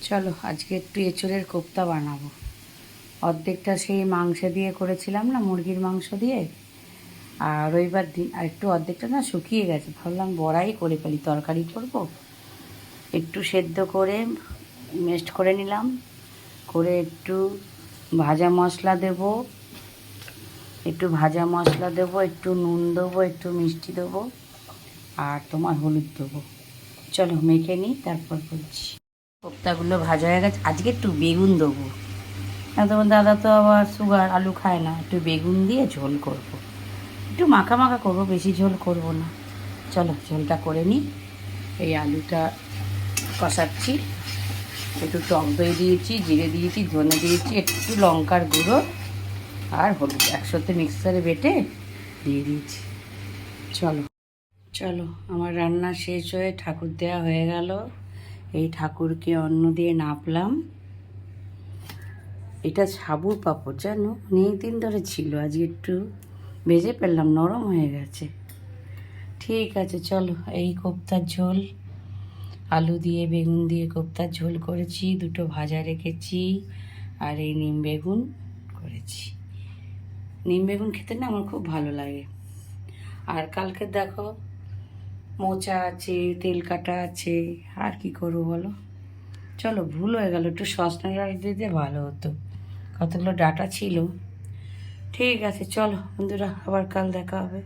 চলো আজকে একটু এঁচোড়ের কোপ্তা বানাবো। অর্ধেকটা সেই মাংস দিয়ে করেছিলাম না, মুরগির মাংস দিয়ে। আর রবিবার দিন আর একটু অর্ধেকটা না শুকিয়ে গেছে, ভাবলাম বড়াই করে ফেলি, তরকারি করব। একটু সেদ্ধ করে মেস্ট করে নিলাম, করে একটু ভাজা মশলা দেব, একটু নুন দেবো, একটু মিষ্টি দেবো, আর তোমার হলুদ দেবো। চলো মেখে নিই, তারপর বলছি। কোপ্তাগুলো ভাজা হয়ে গেছে, আজকে একটু বেগুন দেবো। তোমার দাদা তো আবার সুগার, আলু খায় না, একটু বেগুন দিয়ে ঝোল করব। একটু মাখা মাখা করবো, বেশি ঝোল করব না। চলো ঝোলটা করে নিই। এই আলুটা কষাচ্ছি, একটু টক দই দিয়েছি, জিরে দিয়েছি, ধনে দিয়েছি, একটু লঙ্কার গুঁড়ো আর হলুদ একসাথে মিক্সারে বেটে দিয়ে দিয়েছি। চলো চলো আমার রান্না শেষ হয়ে ঠাকুর দেওয়া হয়ে গেল। এই ঠাকুরকে অন্ন দিয়ে নাপলাম। এটা সাবুর পাঁপড়, জানো অনেক দিন ধরে ছিল, আজ একটু ভেজে ফেললাম, নরম হয়ে গেছে। ঠিক আছে চলো, এই কোপ্তার ঝোল, আলু দিয়ে বেগুন দিয়ে কোপ্তার ঝোল করেছি, দুটো ভাজা রেখেছি, আর এই নিম বেগুন করেছি। নিম বেগুন খেতে না আমার খুব ভালো লাগে। আর কালকে দেখো মোচা আছে, তেল কাটা আছে, আর কি করবো বলো। চলো ভুল হয়ে গেল, একটু সসনা ডাটা দিতে ভালো হতো, কতগুলো ডাটা ছিল। ঠিক আছে চলো বন্ধুরা, আবার কাল দেখা হবে।